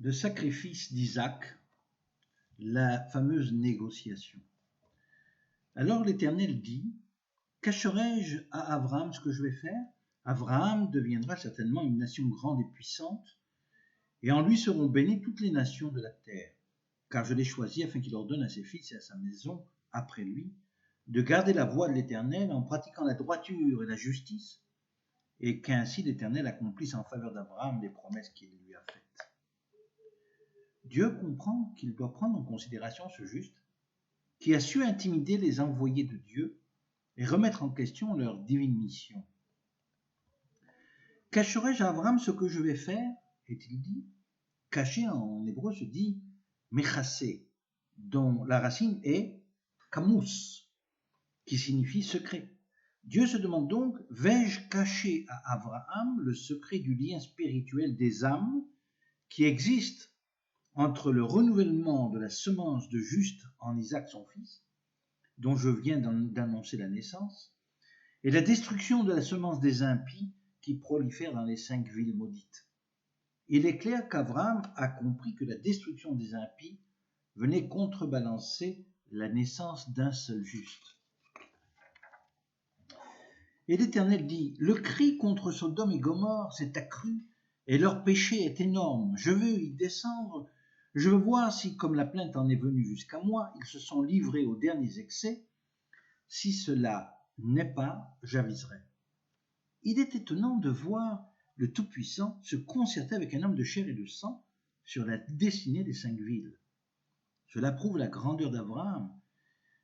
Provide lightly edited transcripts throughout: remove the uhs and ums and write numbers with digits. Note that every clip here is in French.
de sacrifice d'Isaac, la fameuse négociation. Alors l'Éternel dit, cacherai-je à Abraham ce que je vais faire? Abraham deviendra certainement une nation grande et puissante, et en lui seront bénies toutes les nations de la terre, car je l'ai choisi afin qu'il ordonne à ses fils et à sa maison, après lui, de garder la voie de l'Éternel en pratiquant la droiture et la justice, et qu'ainsi l'Éternel accomplisse en faveur d'Abraham les promesses qu'il lui a faites. Dieu comprend qu'il doit prendre en considération ce juste, qui a su intimider les envoyés de Dieu et remettre en question leur divine mission. Cacherai-je à Abraham ce que je vais faire? Est-il dit. Caché en hébreu se dit mechassé, dont la racine est kamous, qui signifie secret. Dieu se demande donc, vais-je cacher à Abraham le secret du lien spirituel des âmes qui existe entre le renouvellement de la semence de juste en Isaac son fils, dont je viens d'annoncer la naissance, et la destruction de la semence des impies qui prolifère dans les 5 villes maudites. Il est clair qu'Abraham a compris que la destruction des impies venait contrebalancer la naissance d'un seul juste. Et l'Éternel dit, le cri contre Sodome et Gomorrhe s'est accru et leur péché est énorme. Je veux y descendre, je veux voir si, comme la plainte en est venue jusqu'à moi, ils se sont livrés aux derniers excès. Si cela n'est pas, j'aviserai. Il est étonnant de voir le Tout-Puissant se concerter avec un homme de chair et de sang sur la destinée des 5 villes. Cela prouve la grandeur d'Abraham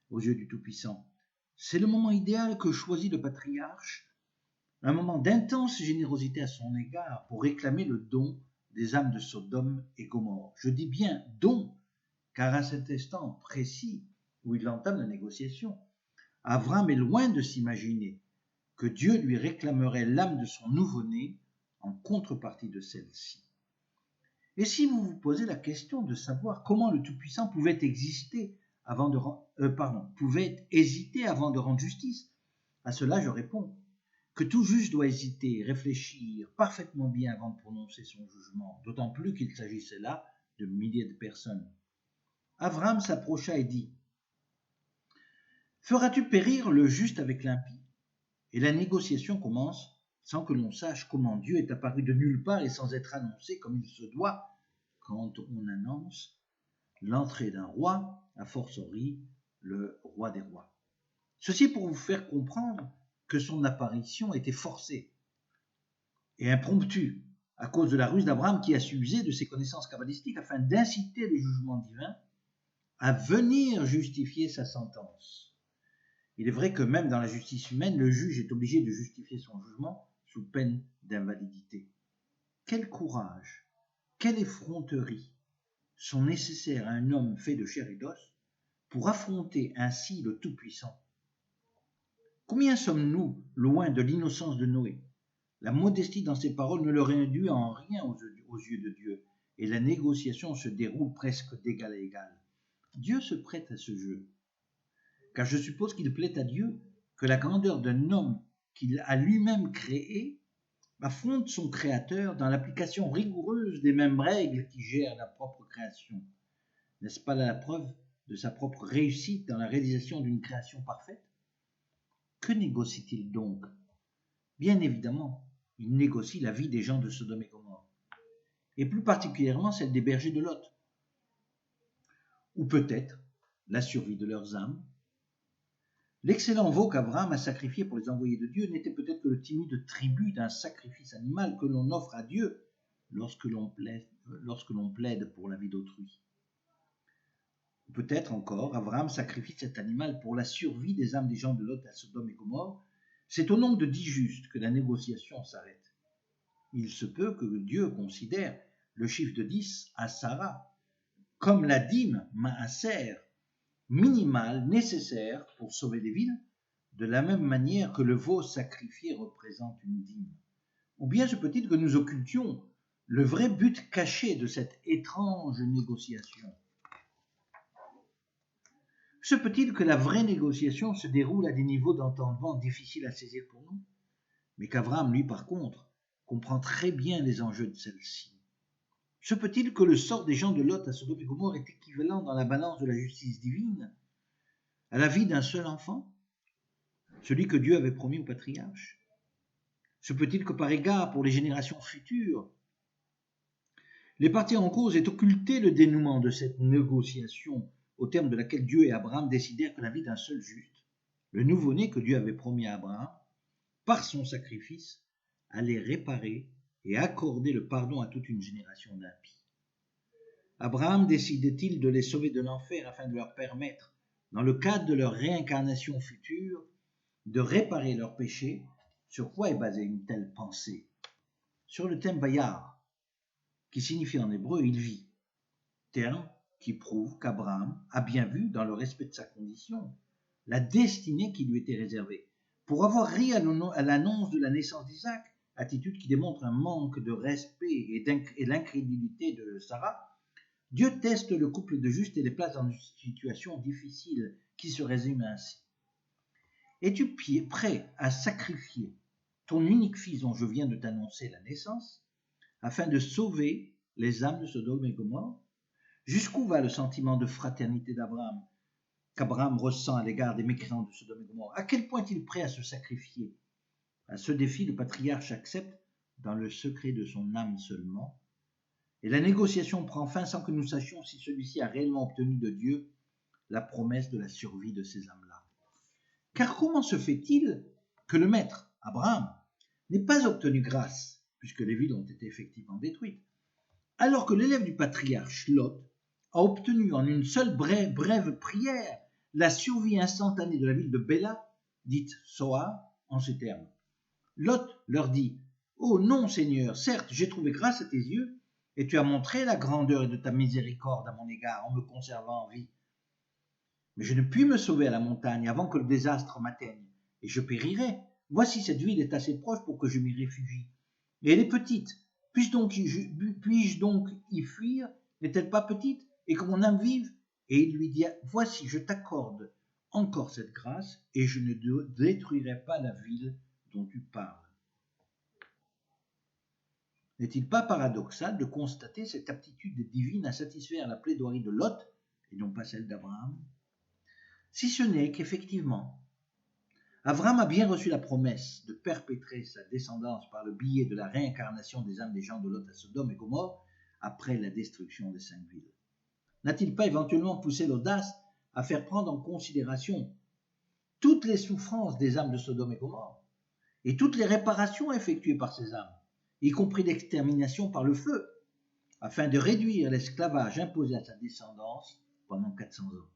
aux yeux du Tout-Puissant. C'est le moment idéal que choisit le patriarche, un moment d'intense générosité à son égard pour réclamer le don des âmes de Sodome et Gomorrhe. Je dis bien don, car à cet instant précis où il entame la négociation, Abraham est loin de s'imaginer que Dieu lui réclamerait l'âme de son nouveau-né en contrepartie de celle-ci. Et si vous vous posez la question de savoir comment le Tout-Puissant pouvait hésiter avant de rendre justice, à cela je réponds que tout juge doit hésiter, réfléchir parfaitement bien avant de prononcer son jugement, d'autant plus qu'il s'agissait là de milliers de personnes. Abraham s'approcha et dit, « Feras-tu périr le juste avec l'impie ?» Et la négociation commence sans que l'on sache comment Dieu est apparu de nulle part et sans être annoncé comme il se doit quand on annonce l'entrée d'un roi, a fortiori le roi des rois. Ceci pour vous faire comprendre que son apparition était forcée et impromptue à cause de la ruse d'Abraham qui a su user de ses connaissances kabbalistiques afin d'inciter les jugements divins à venir justifier sa sentence. Il est vrai que même dans la justice humaine, le juge est obligé de justifier son jugement sous peine d'invalidité. Quel courage, quelle effronterie sont nécessaires à un homme fait de chair et d'os pour affronter ainsi le Tout-Puissant. Combien sommes-nous loin de l'innocence de Noé? La modestie dans ses paroles ne le réduit en rien aux yeux de Dieu, et la négociation se déroule presque d'égal à égal. Dieu se prête à ce jeu, car je suppose qu'il plaît à Dieu que la grandeur d'un homme qu'il a lui-même créé affronte son Créateur dans l'application rigoureuse des mêmes règles qui gèrent la propre création. N'est-ce pas la preuve de sa propre réussite dans la réalisation d'une création parfaite? Que négocie-t-il donc? Bien évidemment, il négocie la vie des gens de Sodome et Gomorrhe, et plus particulièrement celle des bergers de Lot, ou peut-être la survie de leurs âmes. L'excellent veau qu'Abraham a sacrifié pour les envoyés de Dieu n'était peut-être que le timide tribut d'un sacrifice animal que l'on offre à Dieu lorsque l'on plaide pour la vie d'autrui. Peut-être encore, Abraham sacrifie cet animal pour la survie des âmes des gens de Lot à Sodome et Gomorrhe. C'est au nombre de 10 justes que la négociation s'arrête. Il se peut que Dieu considère le chiffre de 10 à Sarah comme la dîme maaser minimale nécessaire pour sauver les villes, de la même manière que le veau sacrifié représente une dîme. Ou bien se peut-il que nous occultions le vrai but caché de cette étrange négociation? Se peut-il que la vraie négociation se déroule à des niveaux d'entendement difficiles à saisir pour nous, mais qu'Abraham, lui, par contre, comprend très bien les enjeux de celle-ci? Se peut-il que le sort des gens de Lot à Sodome et Gomorrhe est équivalent dans la balance de la justice divine à la vie d'un seul enfant, celui que Dieu avait promis aux patriarches? Se peut-il que par égard pour les générations futures, les parties en cause aient occulté le dénouement de cette négociation au terme de laquelle Dieu et Abraham décidèrent que la vie d'un seul juste, le nouveau-né que Dieu avait promis à Abraham, par son sacrifice, allait réparer et accorder le pardon à toute une génération d'impies? Abraham décidait-il de les sauver de l'enfer afin de leur permettre, dans le cadre de leur réincarnation future, de réparer leurs péchés? Sur quoi est basée une telle pensée? Sur le thème Vayar, qui signifie en hébreu « il vit », terme qui prouve qu'Abraham a bien vu, dans le respect de sa condition, la destinée qui lui était réservée. Pour avoir ri à l'annonce de la naissance d'Isaac, attitude qui démontre un manque de respect et l'incrédulité de Sarah, Dieu teste le couple de justes et les place dans une situation difficile qui se résume ainsi. Es-tu prêt à sacrifier ton unique fils dont je viens de t'annoncer la naissance afin de sauver les âmes de Sodome et Gomorrhe? Jusqu'où va le sentiment de fraternité qu'Abraham ressent à l'égard des mécréants de Sodome et Gomorrhe? À quel point est-il prêt à se sacrifier? À ce défi, le patriarche accepte dans le secret de son âme seulement, et la négociation prend fin sans que nous sachions si celui-ci a réellement obtenu de Dieu la promesse de la survie de ces âmes-là. Car comment se fait-il que le maître, Abraham, n'ait pas obtenu grâce, puisque les villes ont été effectivement détruites, alors que l'élève du patriarche, Lot, a obtenu en une seule brève prière la survie instantanée de la ville de Béla, dite Soar, en ces termes. Lot leur dit « Oh non, Seigneur, certes, j'ai trouvé grâce à tes yeux, et tu as montré la grandeur de ta miséricorde à mon égard en me conservant en vie. Mais je ne puis me sauver à la montagne avant que le désastre m'atteigne, et je périrai. Voici, cette ville est assez proche pour que je m'y réfugie. Et elle est petite. Puis-je donc y fuir? N'est-elle pas petite? Et que mon âme vive? » Et il lui dit « Voici, je t'accorde encore cette grâce, et je ne détruirai pas la ville dont tu parles. » N'est-il pas paradoxal de constater cette aptitude divine à satisfaire la plaidoirie de Lot, et non pas celle d'Abraham? Si ce n'est qu'effectivement, Abraham a bien reçu la promesse de perpétrer sa descendance par le biais de la réincarnation des âmes des gens de Lot à Sodome et Gomorrhe après la destruction des 5 villes. N'a-t-il pas éventuellement poussé l'audace à faire prendre en considération toutes les souffrances des âmes de Sodome et Gomorrhe et toutes les réparations effectuées par ces âmes, y compris l'extermination par le feu, afin de réduire l'esclavage imposé à sa descendance pendant 400 ans?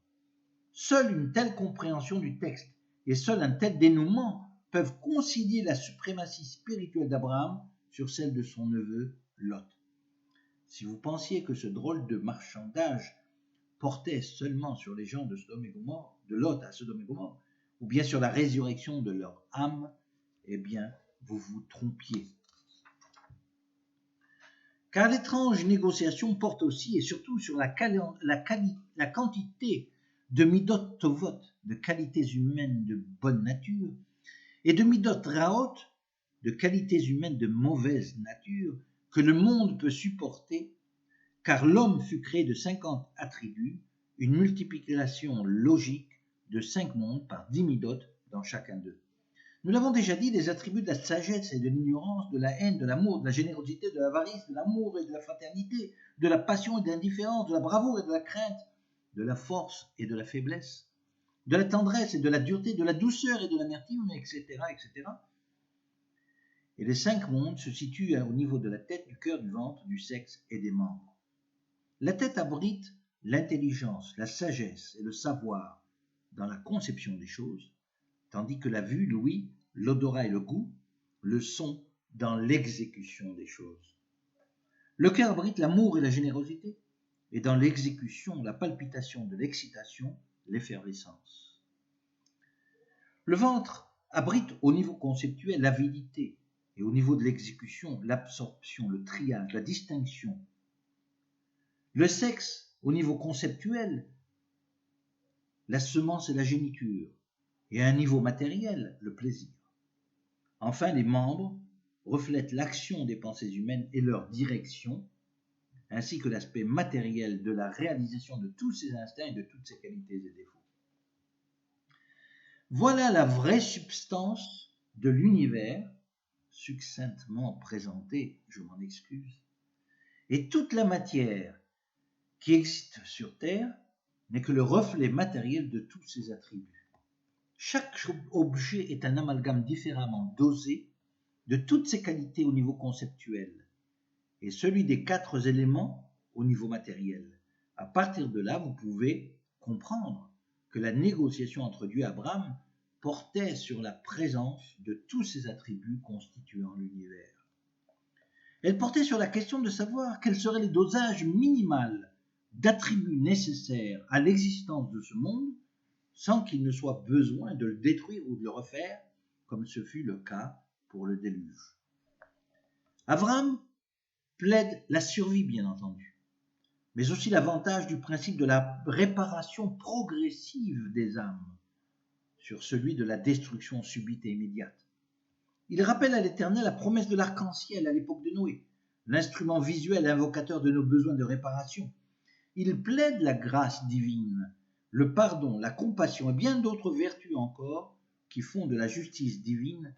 Seule une telle compréhension du texte et seul un tel dénouement peuvent concilier la suprématie spirituelle d'Abraham sur celle de son neveu Lot. Si vous pensiez que ce drôle de marchandage portait seulement sur les gens de Sodome et Gomorrhe, de Lot à Sodome et Gomorrhe, ou bien sur la résurrection de leur âme, eh bien, vous vous trompiez. Car l'étrange négociation porte aussi et surtout sur la quantité de midot tovot, de qualités humaines de bonne nature, et de midot raot, de qualités humaines de mauvaise nature, que le monde peut supporter, car l'homme fut créé de 50 attributs, une multiplication logique de 5 mondes par 10 midot dans chacun d'eux. Nous l'avons déjà dit, les attributs de la sagesse et de l'ignorance, de la haine, de l'amour, de la générosité, de l'avarice, de l'amour et de la fraternité, de la passion et de l'indifférence, de la bravoure et de la crainte, de la force et de la faiblesse, de la tendresse et de la dureté, de la douceur et de l'amertume, etc., etc. Et les 5 mondes se situent au niveau de la tête, du cœur, du ventre, du sexe et des membres. La tête abrite l'intelligence, la sagesse et le savoir dans la conception des choses, tandis que la vue, l'ouïe, l'odorat et le goût le sont dans l'exécution des choses. Le cœur abrite l'amour et la générosité, et dans l'exécution, la palpitation de l'excitation, l'effervescence. Le ventre abrite au niveau conceptuel l'avidité, et au niveau de l'exécution, l'absorption, le triage, la distinction. Le sexe, au niveau conceptuel, la semence et la géniture, et à un niveau matériel, le plaisir. Enfin, les membres reflètent l'action des pensées humaines et leur direction, ainsi que l'aspect matériel de la réalisation de tous ses instincts et de toutes ses qualités et défauts. Voilà la vraie substance de l'univers, succinctement présentée, je m'en excuse. Et toute la matière qui existe sur Terre n'est que le reflet matériel de tous ses attributs. Chaque objet est un amalgame différemment dosé de toutes ses qualités au niveau conceptuel et celui des 4 éléments au niveau matériel. À partir de là, vous pouvez comprendre que la négociation entre Dieu et Abraham portait sur la présence de tous ces attributs constituant l'univers. Elle portait sur la question de savoir quels seraient les dosages minimaux d'attributs nécessaires à l'existence de ce monde sans qu'il ne soit besoin de le détruire ou de le refaire, comme ce fut le cas pour le déluge. Abraham plaide la survie, bien entendu, mais aussi l'avantage du principe de la réparation progressive des âmes sur celui de la destruction subite et immédiate. Il rappelle à l'Éternel la promesse de l'arc-en-ciel à l'époque de Noé, l'instrument visuel invocateur de nos besoins de réparation. Il plaide la grâce divine, le pardon, la compassion et bien d'autres vertus encore qui font de la justice divine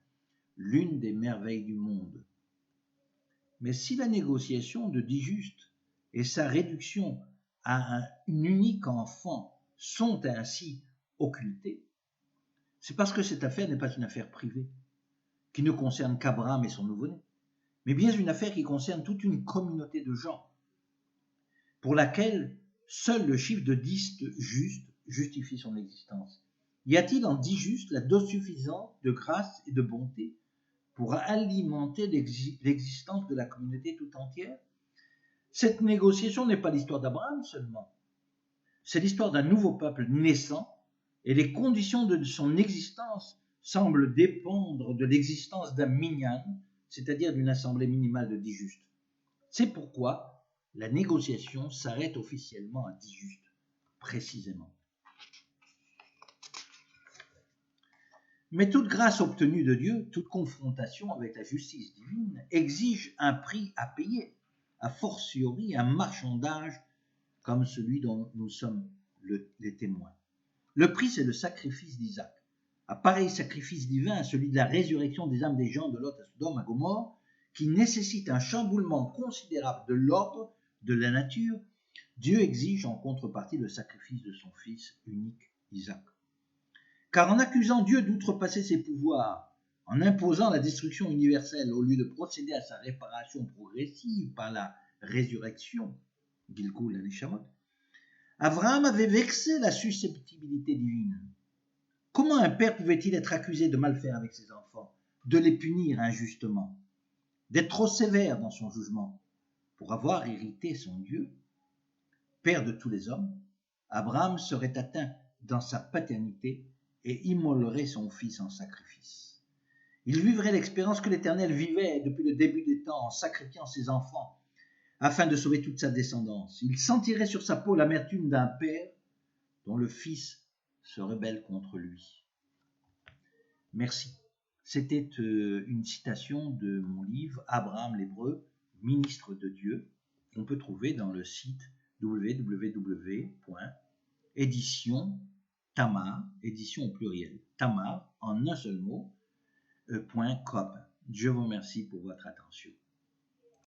l'une des merveilles du monde. Mais si la négociation de dit juste et sa réduction à un unique enfant sont ainsi occultées, c'est parce que cette affaire n'est pas une affaire privée, qui ne concerne qu'Abraham et son nouveau-né, mais bien une affaire qui concerne toute une communauté de gens, pour laquelle seul le chiffre de 10 juste justifie son existence. Y a-t-il en 10 juste la dose suffisante de grâce et de bonté pour alimenter l'existence de la communauté tout entière? Cette négociation n'est pas l'histoire d'Abraham seulement, c'est l'histoire d'un nouveau peuple naissant, et les conditions de son existence semblent dépendre de l'existence d'un minyan, c'est-à-dire d'une assemblée minimale de 10 justes. C'est pourquoi la négociation s'arrête officiellement à 10 justes, précisément. Mais toute grâce obtenue de Dieu, toute confrontation avec la justice divine exige un prix à payer, a fortiori un marchandage comme celui dont nous sommes les témoins. Le prix, c'est le sacrifice d'Isaac. À pareil sacrifice divin, celui de la résurrection des âmes des gens de Lot à Sodome, à Gomorrhe, qui nécessite un chamboulement considérable de l'ordre, de la nature, Dieu exige en contrepartie le sacrifice de son fils unique, Isaac. Car en accusant Dieu d'outrepasser ses pouvoirs, en imposant la destruction universelle au lieu de procéder à sa réparation progressive par la résurrection, Gilgul Anishamot, Abraham avait vexé la susceptibilité divine. Comment un père pouvait-il être accusé de mal faire avec ses enfants, de les punir injustement, d'être trop sévère dans son jugement, pour avoir irrité son Dieu? Père de tous les hommes, Abraham serait atteint dans sa paternité et immolerait son fils en sacrifice. Il vivrait l'expérience que l'Éternel vivait depuis le début des temps en sacrifiant ses enfants afin de sauver toute sa descendance. Il sentirait sur sa peau l'amertume d'un père dont le fils se rebelle contre lui. Merci. C'était une citation de mon livre Abraham l'Hébreu, ministre de Dieu, qu'on peut trouver dans le site www.édition Tamar, édition au pluriel, Tamar en un seul mot, .com. Je vous remercie pour votre attention.